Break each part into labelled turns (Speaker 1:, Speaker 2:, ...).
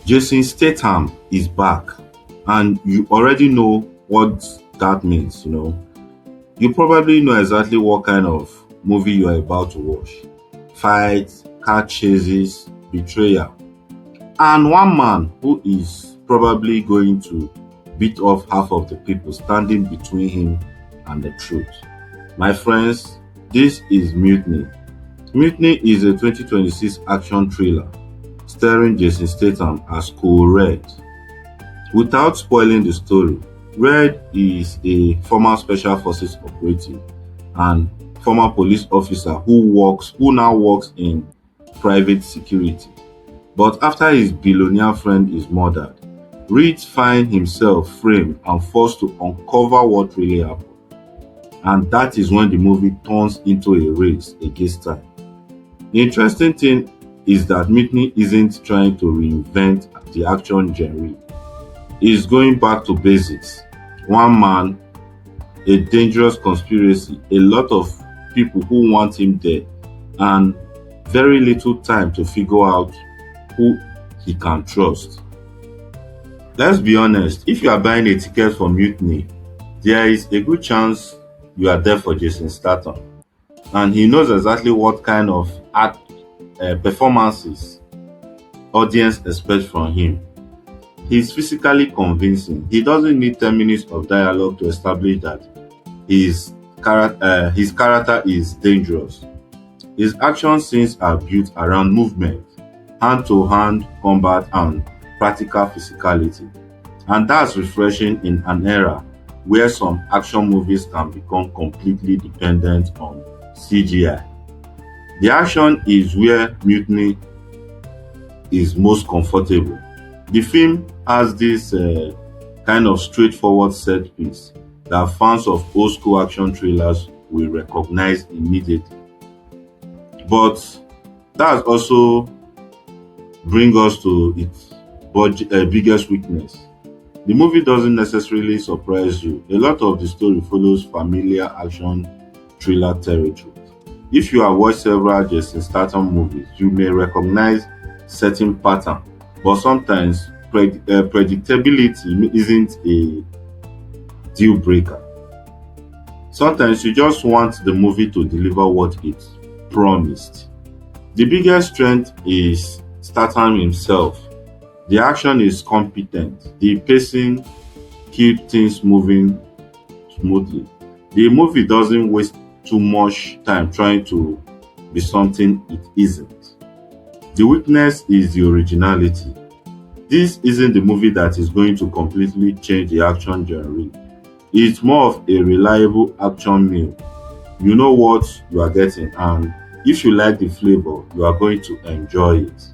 Speaker 1: Jason Statham is back, and you already know what that means. You probably know exactly what kind of movie you are about to watch: fights, car chases, betrayal, and one man who is probably going to beat off half of the people standing between him and the truth. My friends, this is Mutiny. Mutiny is a 2026 action thriller starring Jason Statham as Cole Red. Without spoiling the story, Red is a former special forces operative and former police officer who now works in private security. But after his billionaire friend is murdered, Reed finds himself framed and forced to uncover what really happened. And that is when the movie turns into a race against time. The interesting thing is that Mutiny isn't trying to reinvent the action genre. It's going back to basics. One man, a dangerous conspiracy, a lot of people who want him dead, and very little time to figure out who he can trust. Let's be honest, if you are buying a ticket for Mutiny, there is a good chance you are there for Jason Statham, and he knows exactly what kind of performances audience expect from him. He's physically convincing. He doesn't need 10 minutes of dialogue to establish that his character is dangerous. His action scenes are built around movement, hand-to-hand combat, and practical physicality. And that's refreshing in an era where some action movies can become completely dependent on CGI. The action is where Mutiny is most comfortable. The film has this kind of straightforward set piece that fans of old school action thrillers will recognize immediately. But that also brings us to its biggest weakness. The movie doesn't necessarily surprise you. A lot of the story follows familiar action thriller territory. If you have watched several Jason Statham movies, you may recognize certain pattern, but sometimes predictability isn't a deal breaker. Sometimes you just want the movie to deliver what it promised. The biggest strength is Statham himself. The action is competent. The pacing keeps things moving smoothly. The movie doesn't waste too much time trying to be something it isn't. The weakness is the originality. This isn't the movie that is going to completely change the action genre. It's more of a reliable action meal. You know what you are getting, and if you like the flavor, you are going to enjoy it.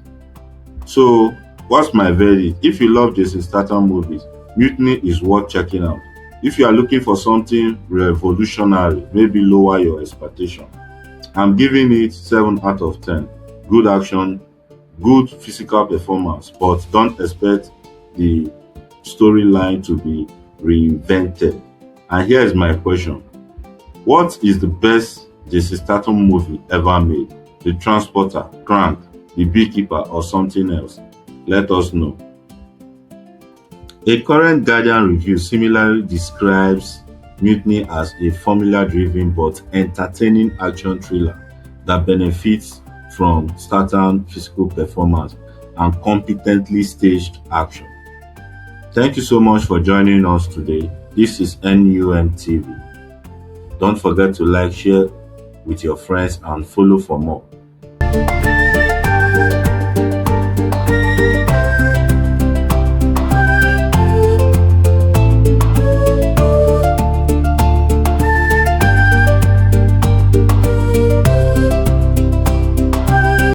Speaker 1: So, what's my verdict? If you love Jason Statham movies, Mutiny is worth checking out. If you are looking for something revolutionary, maybe lower your expectation. I'm giving it 7 out of 10. Good action, good physical performance, but don't expect the storyline to be reinvented. And here is my question: what is the best Jason Statham movie ever made? The Transporter, Crank, The Beekeeper, or something else? Let us know. A current Guardian review similarly describes Mutiny as a formula-driven but entertaining action thriller that benefits from Statham's physical performance and competently staged action. Thank you so much for joining us today. This is NUM TV. Don't forget to like, share with your friends, and follow for more.